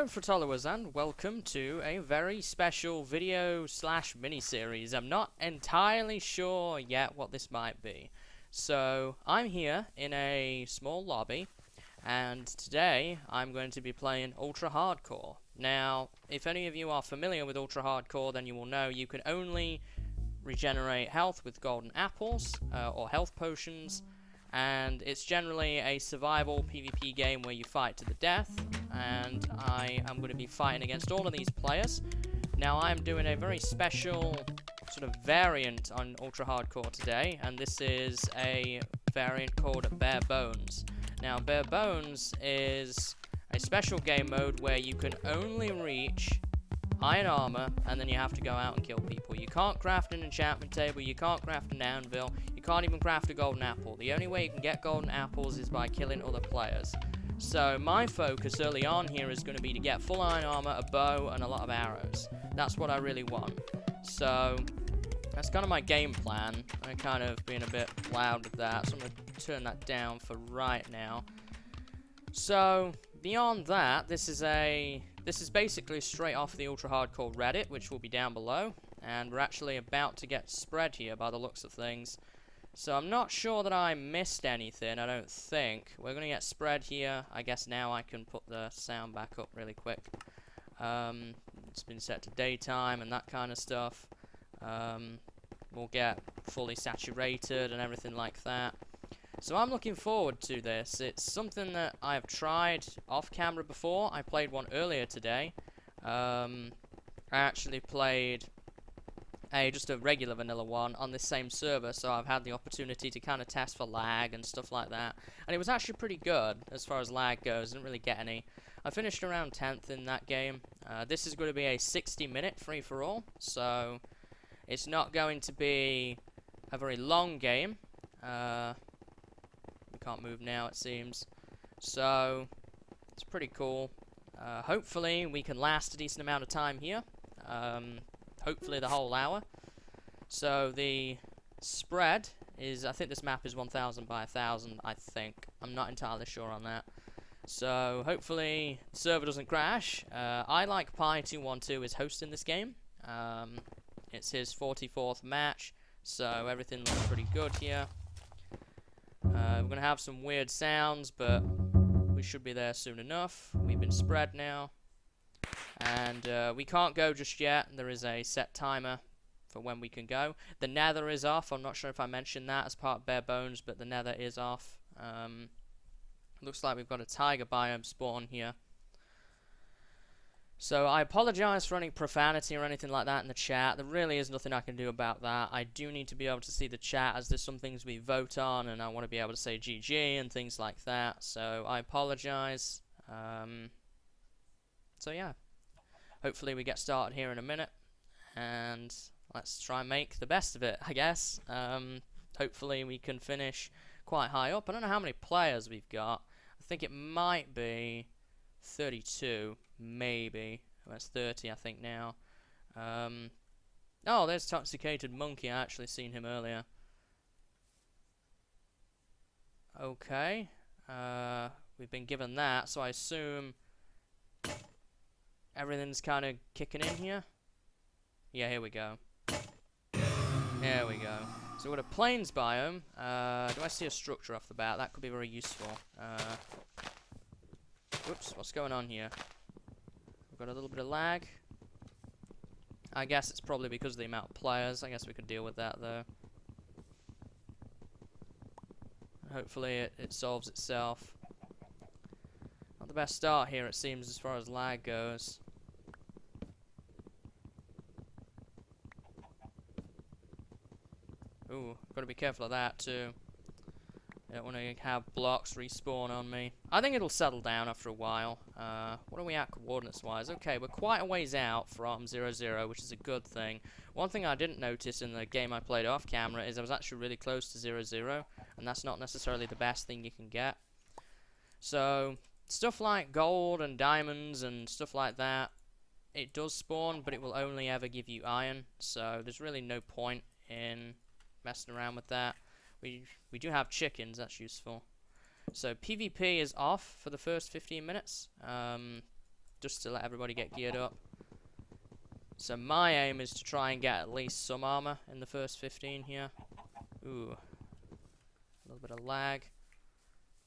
Hello followers and welcome to a very special video slash mini-series. I'm not entirely sure yet what this might be. So I'm here in a small lobby and today I'm going to be playing Ultra Hardcore. Now if any of you are familiar with Ultra Hardcore, then you will know you can only regenerate health with golden apples or health potions. And it's generally a survival PvP game where you fight to the death, and I am going to be fighting against all of these players. Now I am doing a very special sort of variant on Ultra Hardcore today, and this is a variant called Barebones. Now Barebones is a special game mode where you can only reach iron armor, and then you have to go out and kill people. You can't craft an enchantment table, you can't craft an anvil, you can't even craft a golden apple. The only way you can get golden apples is by killing other players. So my focus early on here is going to be to get full iron armor, a bow, and a lot of arrows. That's what I really want. So that's kind of my game plan. I'm kind of being a bit loud with that, so I'm going to turn that down for right now. So beyond that, this is basically straight off the Ultra Hardcore Reddit, which will be down below, and we're actually about to get spread here by the looks of things. So I'm not sure that I missed anything, I don't think. We're going to get spread here. I guess now I can put the sound back up really quick. It's been set to daytime and that kind of stuff. We'll get fully saturated and everything like that. So I'm looking forward to this. It's something that I've tried off camera before. I played one earlier today. I actually played just a regular vanilla one on this same server, so I've had the opportunity to kind of test for lag and stuff like that. And it was actually pretty good as far as lag goes. Didn't really get any. I finished around 10th in that game. This is going to be a 60-minute free-for-all, so it's not going to be a very long game. Can't move now, it seems. So it's pretty cool. Hopefully we can last a decent amount of time here. Hopefully the whole hour. So the spread is, I think this map is 1000 by 1000, I think. I'm not entirely sure on that. So hopefully the server doesn't crash. I Like Pi212 is hosting this game. It's his 44th match, so everything looks pretty good here. We're going to have some weird sounds, but we should be there soon enough. We've been spread now. And we can't go just yet. There is a set timer for when we can go. The nether is off. I'm not sure if I mentioned that as part of Barebones, but the nether is off. Looks like we've got a tiger biome spawn here. So I apologize for any profanity or anything like that in the chat. There really is nothing I can do about that. I do need to be able to see the chat, as there's some things we vote on, and I want to be able to say GG and things like that. So I apologize. So yeah, hopefully we get started here in a minute, and let's try and make the best of it, I guess. Hopefully we can finish quite high up. I don't know how many players we've got. I think it might be 32, maybe. Well, it's 30, I think, now. Oh, there's Toxicated Monkey. I actually seen him earlier. Okay. We've been given that, so I assume everything's kind of kicking in here. Yeah, here we go. There we go. So we've got a plains biome. Do I see a structure off the bat? That could be very useful. Whoops, what's going on here? We've got a little bit of lag. I guess it's probably because of the amount of players. I guess we could deal with that, though. Hopefully it solves itself. Not the best start here, it seems, as far as lag goes. Ooh, got to be careful of that, too. I don't want to have blocks respawn on me. I think it'll settle down after a while. What are we at coordinates-wise? Okay, we're quite a ways out from 0-0, which is a good thing. One thing I didn't notice in the game I played off camera is I was actually really close to 0-0, and that's not necessarily the best thing you can get. So, stuff like gold and diamonds and stuff like that, it does spawn, but it will only ever give you iron, so there's really no point in messing around with that. We do have chickens, that's useful. So PvP is off for the first 15 minutes. just to let everybody get geared up. So my aim is to try and get at least some armor in the first 15 here. Ooh. A little bit of lag.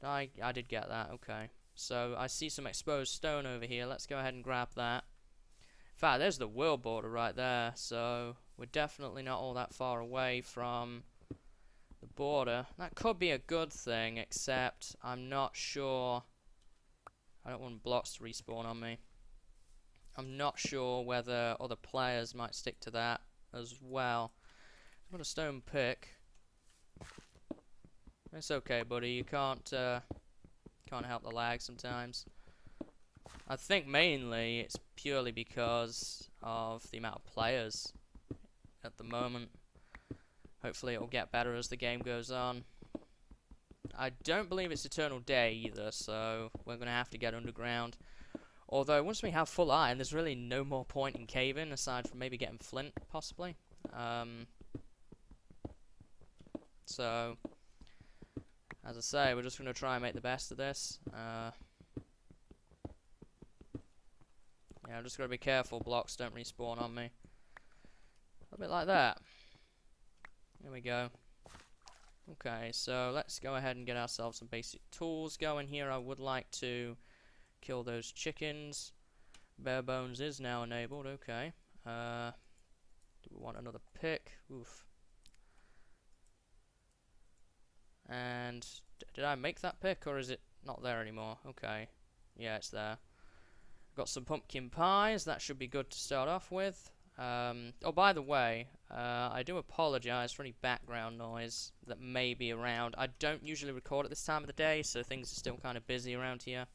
I did get that, okay. So I see some exposed stone over here. Let's go ahead and grab that. In fact, there's the world border right there. So we're definitely not all that far away from the border. That could be a good thing, except I'm not sure. I don't want blocks to respawn on me. I'm not sure whether other players might stick to that as well. I've got a stone pick. It's okay, buddy. You can't help the lag sometimes. I think mainly it's purely because of the amount of players at the moment. Hopefully it'll get better as the game goes on. I don't believe it's eternal day either, so we're going to have to get underground. Although once we have full iron, there's really no more point in caving aside from maybe getting flint, possibly. So, as I say, we're just going to try and make the best of this. Yeah, I'm just going to be careful blocks don't respawn on me. A bit like that. There we go. Okay, so let's go ahead and get ourselves some basic tools going here. I would like to kill those chickens. Barebones is now enabled, okay. Do we want another pick? Oof. And did I make that pick or is it not there anymore? Okay. Yeah, it's there. Got some pumpkin pies, that should be good to start off with. Oh, by the way, I do apologise for any background noise that may be around. I don't usually record at this time of the day, so things are still kind of busy around here.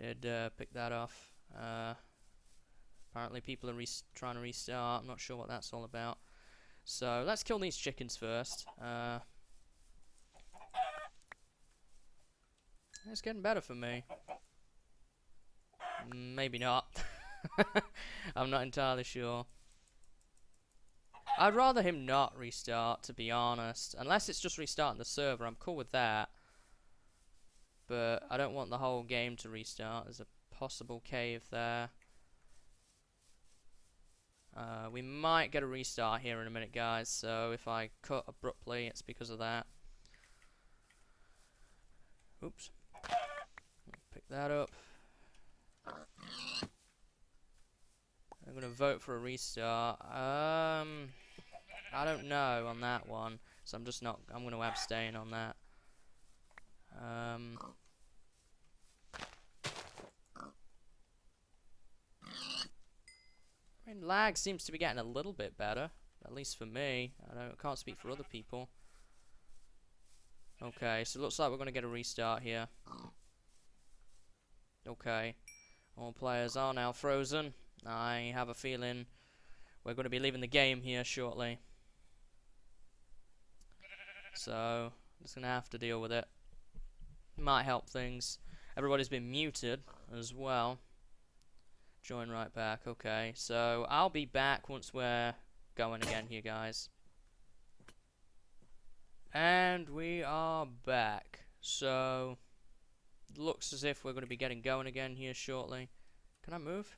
Did pick that off. Apparently people are trying to restart. I'm not sure what that's all about. So let's kill these chickens first. It's getting better for me. Maybe not. I'm not entirely sure. I'd rather him not restart, to be honest. Unless it's just restarting the server, I'm cool with that. But I don't want the whole game to restart. There's a possible cave there. We might get a restart here in a minute, guys. So if I cut abruptly, it's because of that. Oops. Pick that up. I'm gonna vote for a restart. I don't know on that one, so I'm just not. I'm gonna abstain on that. I mean, lag seems to be getting a little bit better, at least for me. I can't speak for other people. Okay, so it looks like we're gonna get a restart here. Okay, all players are now frozen. I have a feeling we're going to be leaving the game here shortly. So, I'm just going to have to deal with it. Might help things. Everybody's been muted as well. Join right back. Okay, so I'll be back once we're going again here, guys. And we are back. So, looks as if we're going to be getting going again here shortly. Can I move?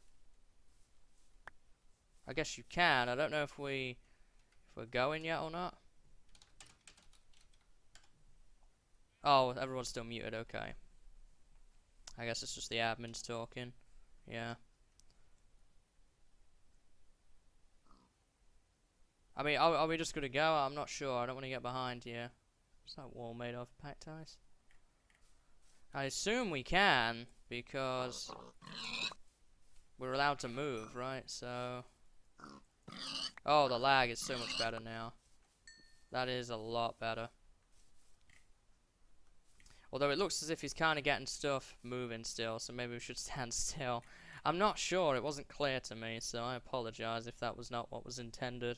I guess you can. I don't know if we're going yet or not. Oh, everyone's still muted. Okay. I guess it's just the admins talking. Yeah. I mean, are we just gonna go? I'm not sure. I don't want to get behind here. What's that wall made of? Packed ice? I assume we can because we're allowed to move, right? So. Oh, the lag is so much better now. That is a lot better. Although it looks as if he's kind of getting stuff moving still, so maybe we should stand still. I'm not sure, it wasn't clear to me, so I apologize if that was not what was intended.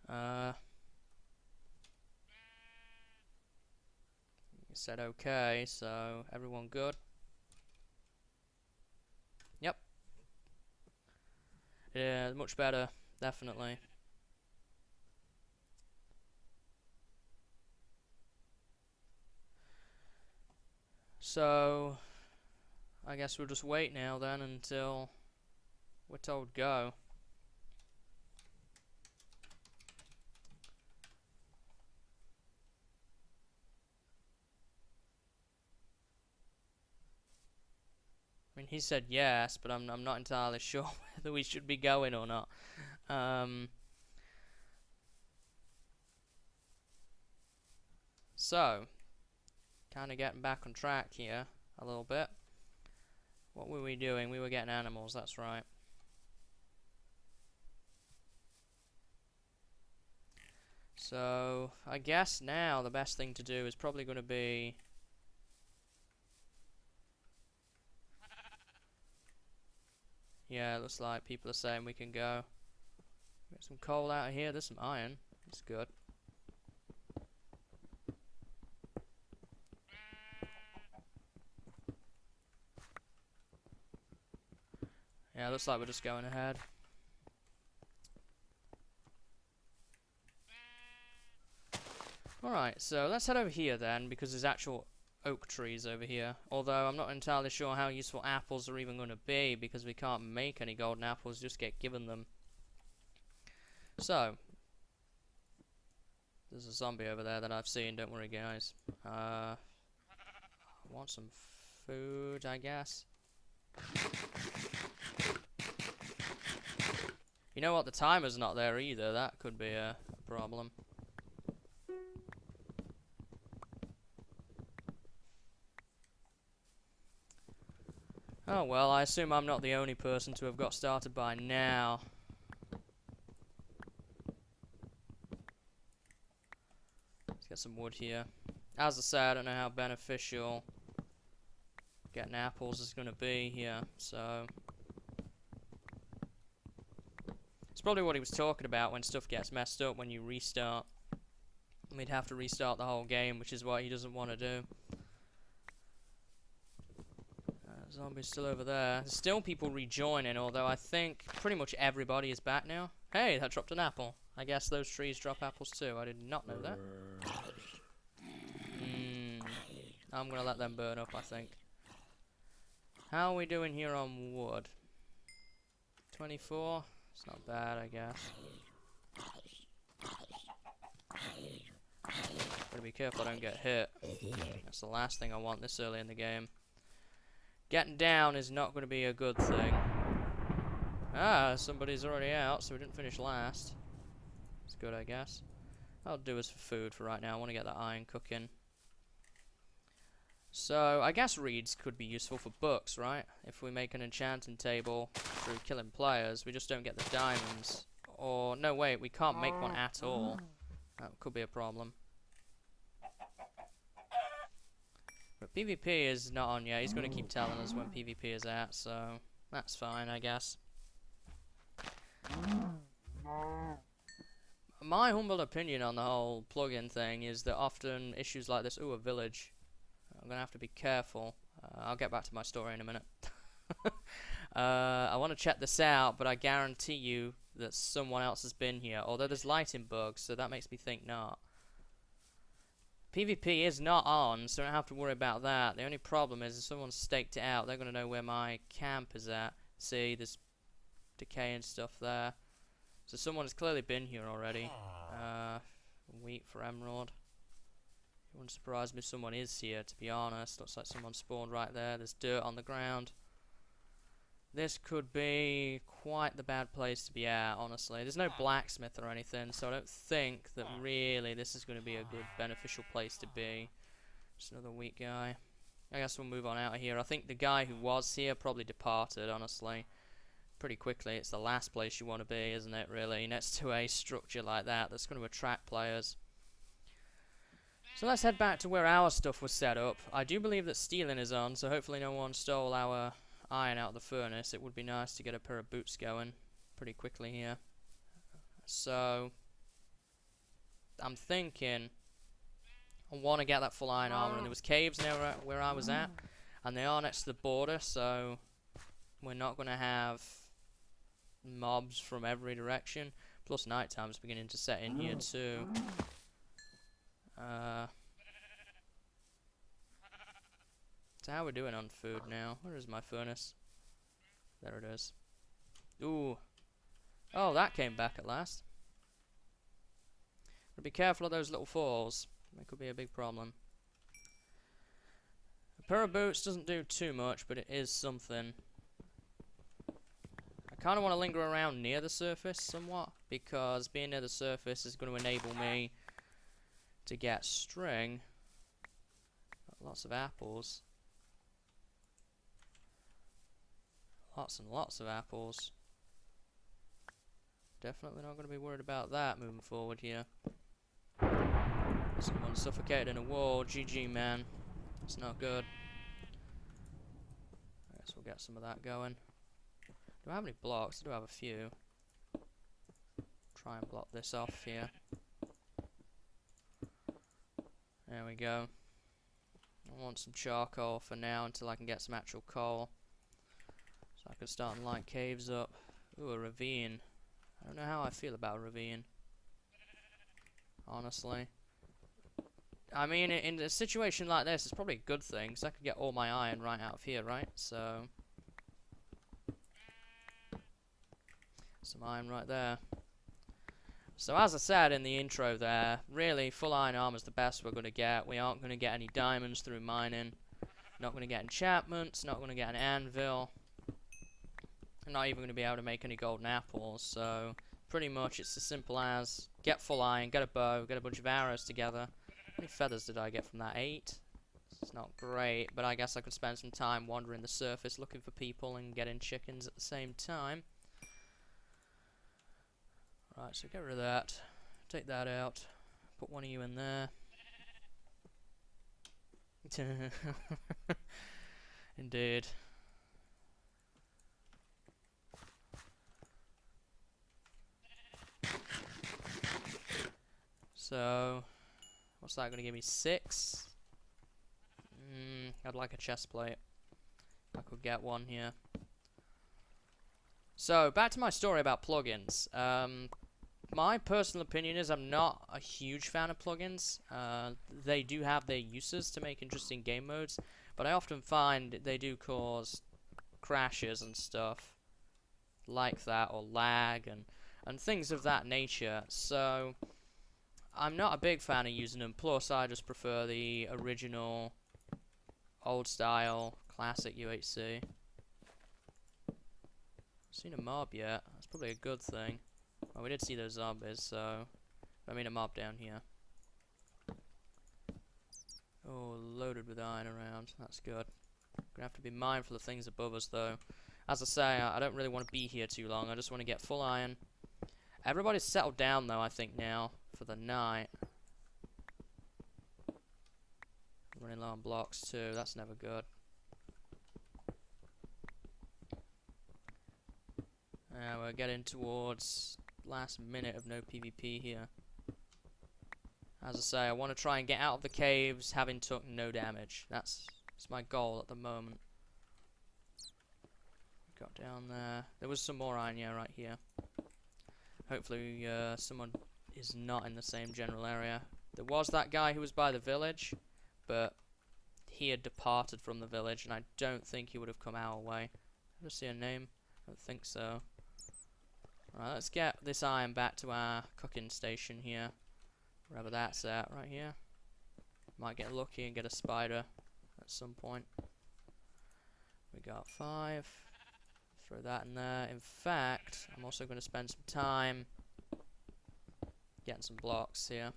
You said okay, so everyone good? Yep. Yeah, much better, definitely. So, I guess we'll just wait now then until we're told go. I mean, he said yes, but I'm not entirely sure whether we should be going or not. So, kind of getting back on track here a little bit. What were we doing? We were getting animals, that's right. So, I guess now the best thing to do is probably going to be... Yeah, it looks like people are saying we can go. Get some coal out of here. There's some iron. That's good. Yeah, looks like we're just going ahead. Alright, so let's head over here then, because there's actual oak trees over here. Although I'm not entirely sure how useful apples are even going to be, because we can't make any golden apples, just get given them. So, there's a zombie over there that I've seen, don't worry guys. I want some food, I guess. You know what, the timer's not there either, that could be a problem. Oh well, I assume I'm not the only person to have got started by now. Let's get some wood here. As I said, I don't know how beneficial getting apples is going to be here, so... It's probably what he was talking about when stuff gets messed up when you restart. We'd have to restart the whole game, which is what he doesn't want to do. Zombie's still over there. There's still people rejoining, although I think pretty much everybody is back now. Hey, that dropped an apple. I guess those trees drop apples too. I did not know that. I'm gonna let them burn up, I think. How are we doing here on wood? 24? It's not bad, I guess. Gotta be careful I don't get hit. That's the last thing I want this early in the game. Getting down is not going to be a good thing. Ah, somebody's already out, so we didn't finish last. It's good, I guess. That'll do us for food for right now. I want to get that iron cooking. So, I guess reeds could be useful for books, right? If we make an enchanting table through killing players, we just don't get the diamonds. Or, no, wait, we can't make one at all. That could be a problem. But PvP is not on yet. He's going to keep telling us when PvP is at, so that's fine, I guess. My humble opinion on the whole plugin thing is that often issues like this... Ooh, a village. I'm going to have to be careful. I'll get back to my story in a minute. I want to check this out, but I guarantee you that someone else has been here. Although there's lighting bugs, so that makes me think not. PvP is not on, so I don't have to worry about that. The only problem is if someone's staked it out, they're going to know where my camp is at. See, there's decay and stuff there. So someone has clearly been here already. Wheat for emerald. It wouldn't surprise me if someone is here, to be honest. Looks like someone spawned right there. There's dirt on the ground. This could be quite the bad place to be at, honestly. There's no blacksmith or anything, so I don't think that really this is going to be a good, beneficial place to be. Just another weak guy. I guess we'll move on out of here. I think the guy who was here probably departed, honestly, pretty quickly. It's the last place you want to be, isn't it, really? Next to a structure like that that's going to attract players. So let's head back to where our stuff was set up. I do believe that stealing is on, so hopefully no one stole our iron out of the furnace. It would be nice to get a pair of boots going pretty quickly here. So I'm thinking I want to get that full iron armor, and there was caves near where I was at, and they are next to the border, so we're not going to have mobs from every direction. Plus night time's beginning to set in here too. So how are we doing on food now? Where is my furnace? There it is. Ooh. Oh, that came back at last. But be careful of those little falls. That could be a big problem. A pair of boots doesn't do too much, but it is something. I kind of want to linger around near the surface somewhat, because being near the surface is going to enable me to get string. Lots of apples. Lots and lots of apples. Definitely not going to be worried about that moving forward here. Someone suffocated in a wall. GG, man. It's not good. I guess we'll get some of that going. Do I have any blocks? I do have a few. Try and block this off here. There we go. I want some charcoal for now until I can get some actual coal. So I can start and light caves up. Ooh, a ravine. I don't know how I feel about a ravine. Honestly. I mean, in a situation like this, it's probably a good thing, because I could get all my iron right out of here, right? So... some iron right there. So as I said in the intro there, really, full iron armor is the best we're going to get. We aren't going to get any diamonds through mining. Not going to get enchantments, not going to get an anvil. I'm not even going to be able to make any golden apples, so pretty much it's as simple as get full iron, get a bow, get a bunch of arrows together. How many feathers did I get from that? 8? It's not great, but I guess I could spend some time wandering the surface looking for people and getting chickens at the same time. Right, so get rid of that. Take that out. Put one of you in there. Indeed. So, what's that going to give me? 6? I'd like a chest plate. I could get one here. So, back to my story about plugins. My personal opinion is I'm not a huge fan of plugins. They do have their uses to make interesting game modes, but I often find they do cause crashes and stuff like that, or lag and things of that nature. So I'm not a big fan of using them. Plus, I just prefer the original, old style, classic UHC. Seen a mob yet? That's probably a good thing. Well, we did see those zombies, so I mean a mob down here. Oh, loaded with iron around. That's good. Gonna have to be mindful of things above us, though. As I say, I don't really want to be here too long. I just want to get full iron. Everybody's settled down, though, I think, now for the night. Running low on blocks, too. That's never good. We're getting towards last minute of no PvP here. As I say, I want to try and get out of the caves having took no damage. That's my goal at the moment. Got down there. There was some more iron, yeah, right here. Hopefully someone is not in the same general area. There was that guy who was by the village, but he had departed from the village, and I don't think he would have come our way. Did I see a name? I don't think so. Right, let's get this iron back to our cooking station here. Wherever that's at, right here. Might get lucky and get a spider at some point. We got 5. Throw that in there. In fact, I'm also going to spend some time getting some blocks here.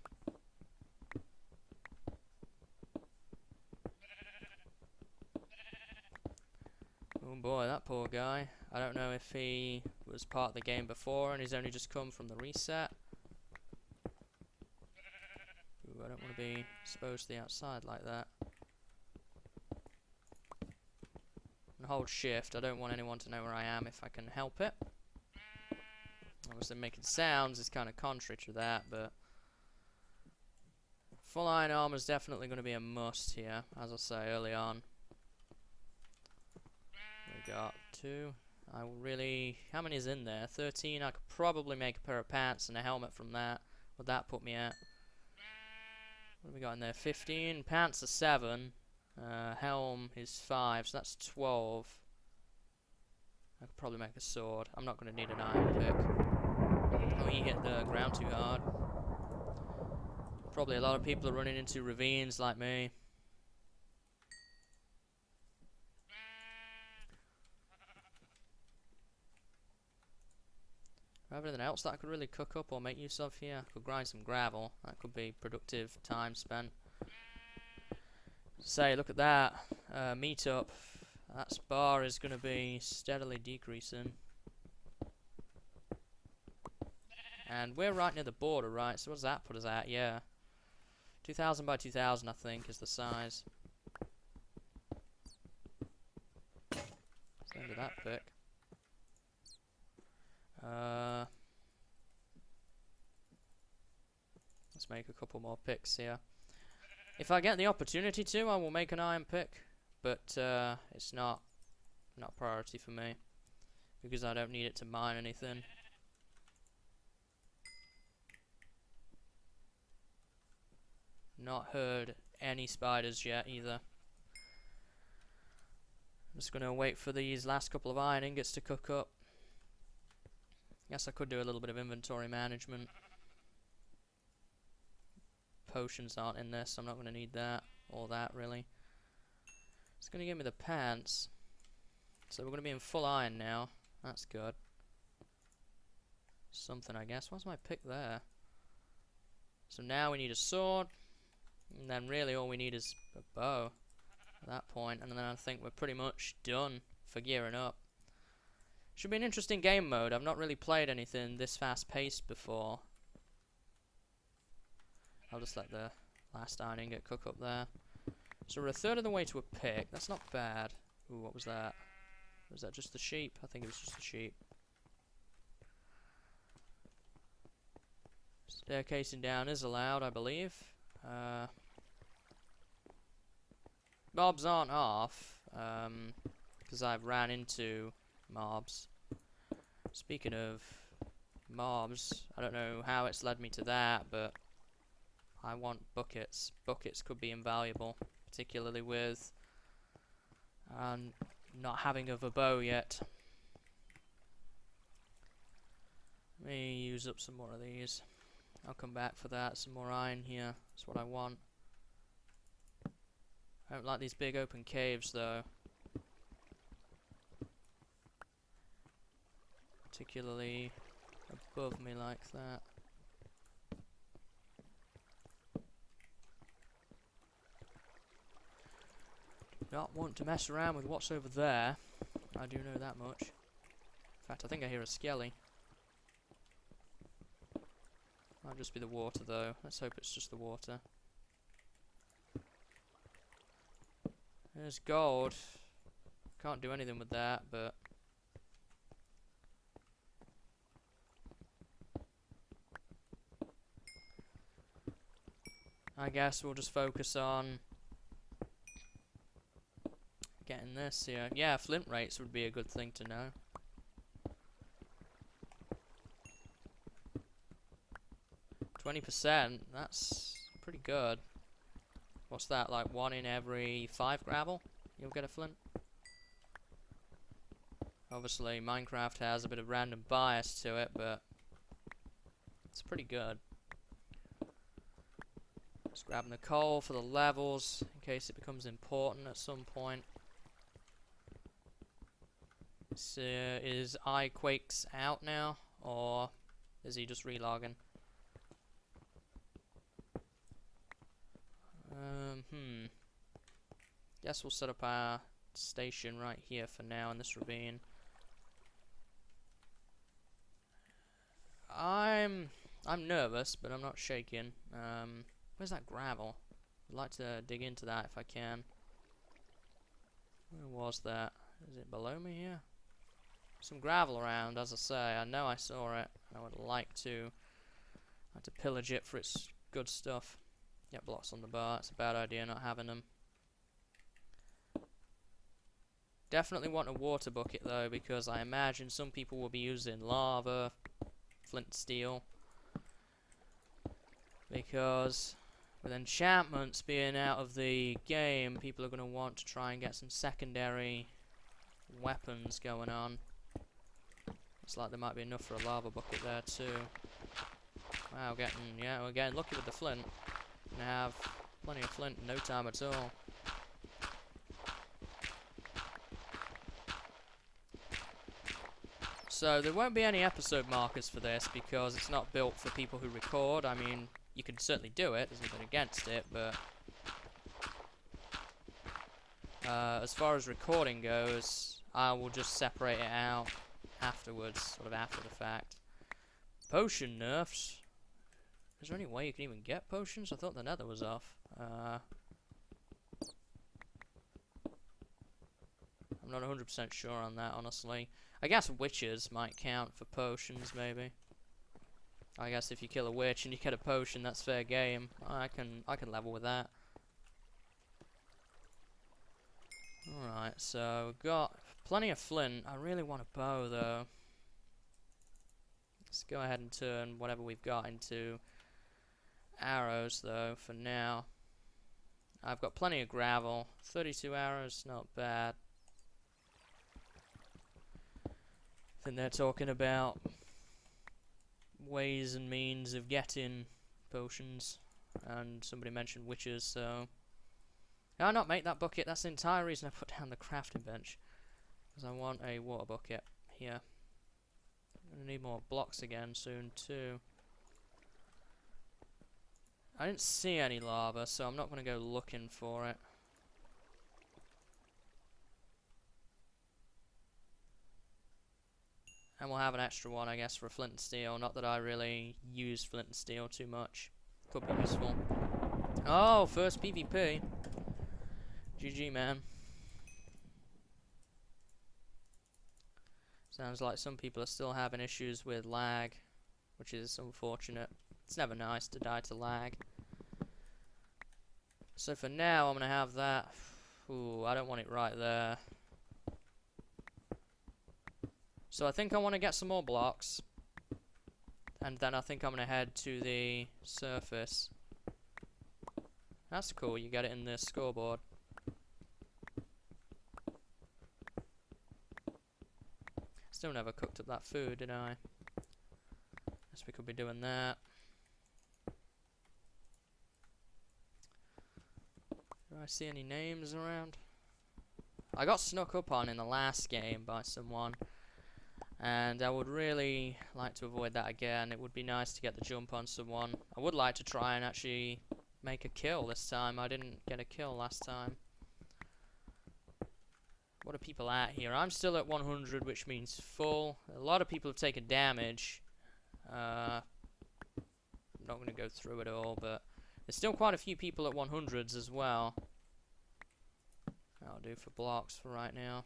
Oh boy, that poor guy. I don't know if he was part of the game before and he's only just come from the reset. Ooh, I don't want to be exposed to the outside like that. And hold shift. I don't want anyone to know where I am if I can help it. Obviously making sounds is kind of contrary to that, but full iron armor is definitely going to be a must here, as I say early on. We got 2. I really... how many is in there? 13. I could probably make a pair of pants and a helmet from that. What would that put me at? What have we got in there? 15. Pants are 7. Helm is 5, so that's 12. I could probably make a sword. I'm not going to need an iron pick. Oh, he hit the ground too hard. Probably a lot of people are running into ravines like me. Everything else that I could really cook up or make use of here. I could grind some gravel. That could be productive time spent. Say, look at that. Meetup. That bar is going to be steadily decreasing. And we're right near the border, right? So what does that put us at? Yeah. 2000 by 2000, I think, is the size. That's the end of that pick. Let's make a couple more picks here. If I get the opportunity to, I will make an iron pick, but it's not priority for me because I don't need it to mine anything. Not heard any spiders yet either. I'm just gonna wait for these last couple of iron ingots to cook up. Guess I could do a little bit of inventory management. Potions aren't in this, so I'm not going to need that or that really. It's going to give me the pants. So we're going to be in full iron now. That's good. Something, I guess. What's my pick there? So now we need a sword. And then really all we need is a bow at that point. And then I think we're pretty much done for gearing up. Should be an interesting game mode. I've not really played anything this fast paced before. I'll just let the last iron ingot cook up there. So we're a third of the way to a pick. That's not bad. Ooh, what was that? Was that just the sheep? I think it was just the sheep. Staircasing down is allowed, I believe. Mobs aren't off, because I've ran into mobs. Speaking of mobs, I don't know how it's led me to that, but I want buckets. Buckets could be invaluable, particularly with not having of a bow yet. Let me use up some more of these. I'll come back for that. Some more iron here. That's what I want. I don't like these big open caves though. Particularly above me like that. Do not want to mess around with what's over there. I do know that much. In fact, I think I hear a skelly. Might just be the water though. Let's hope it's just the water. There's gold. Can't do anything with that, but I guess we'll just focus on getting this here. Yeah, flint rates would be a good thing to know. %, that's pretty good. What's that, like 1 in every 5 gravel? You'll get a flint? Obviously, Minecraft has a bit of random bias to it, but it's pretty good. Just grabbing the coal for the levels, in case it becomes important at some point. So, is iQuakes out now, or is he just relogging? Guess we'll set up our station right here for now in this ravine. I'm nervous, but I'm not shaking. Where's that gravel? I'd like to dig into that if I can. Where was that? Is it below me here? Some gravel around, as I say. I know I saw it. I would like to pillage it for its good stuff. Get blocks on the bar. It's a bad idea not having them. Definitely want a water bucket though, because I imagine some people will be using lava, flint steel, because With enchantments being out of the game, people are going to want to try and get some secondary weapons going on. Looks like there might be enough for a lava bucket there too. Wow, we're getting lucky with the flint. Gonna have plenty of flint in no time at all. So there won't be any episode markers for this because it's not built for people who record. I mean, you can certainly do it, there's nothing against it, but as far as recording goes, I will just separate it out afterwards, sort of after the fact. Potion nerfs. Is there any way you can even get potions? I thought the nether was off. I'm not 100% sure on that, honestly. I guess witches might count for potions, maybe. I guess if you kill a witch and you get a potion, that's fair game. I can level with that. Alright, so we've got plenty of flint. I really want a bow, though. Let's go ahead and turn whatever we've got into arrows, though, for now. I've got plenty of gravel. 32 arrows, not bad. I think they're talking about ways and means of getting potions, and somebody mentioned witches, so I'll not make that bucket. That's the entire reason I put down the crafting bench, because I want a water bucket here. I'm gonna need more blocks again soon too. I didn't see any lava, so I'm not gonna go looking for it. And we'll have an extra one, I guess, for flint and steel. Not that I really use flint and steel too much. Could be useful. Oh, first PvP. GG, man. Sounds like some people are still having issues with lag, which is unfortunate. It's never nice to die to lag. So for now, I'm going to have that. Ooh, I don't want it right there. So I think I want to get some more blocks, and then I think I'm going to head to the surface. That's cool, you get it in the scoreboard. Still never cooked up that food, did I? Guess we could be doing that. Do I see any names around? I got snuck up on in the last game by someone, and I would really like to avoid that again. It would be nice to get the jump on someone. I would like to try and actually make a kill this time. I didn't get a kill last time. What are people at here? I'm still at 100, which means full. A lot of people have taken damage. I'm not going to go through it all, but there's still quite a few people at 100s as well. That'll do for blocks for right now.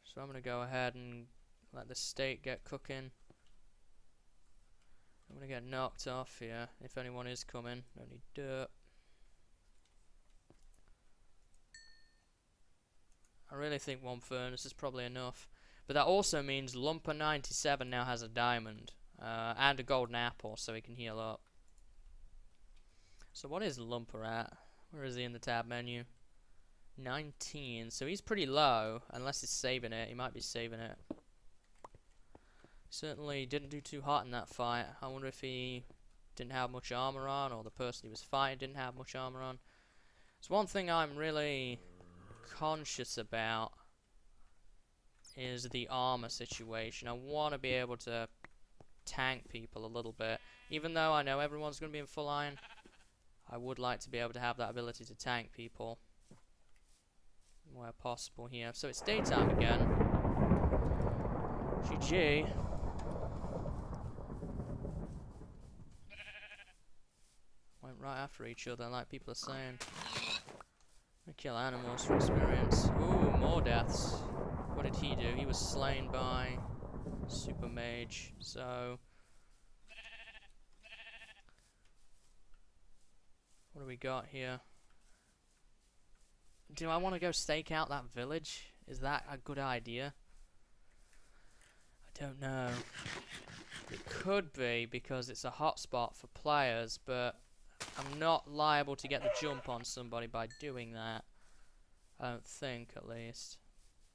So I'm going to go ahead and let the steak get cooking. I'm going to get knocked off here if anyone is coming. No need dirt. I really think one furnace is probably enough. But that also means Lumper97 now has a diamond. And a golden apple so he can heal up. So what is Lumper at? Where is he in the tab menu? 19, so he's pretty low, unless he's saving it. He might be saving it. Certainly didn't do too hot in that fight. I wonder if he didn't have much armor on, or the person he was fighting didn't have much armor on. So one thing I'm really conscious about is the armor situation. I want to be able to tank people a little bit. Even though I know everyone's going to be in full iron, I would like to be able to have that ability to tank people where possible here. So it's daytime again. GG. Went right after each other like people are saying. We kill animals for experience. Ooh, more deaths. What did he do? He was slain by Super Mage. So what do we got here? Do I want to go stake out that village? Is that a good idea? I don't know. It could be because it's a hotspot for players, but I'm not liable to get the jump on somebody by doing that. I don't think, at least.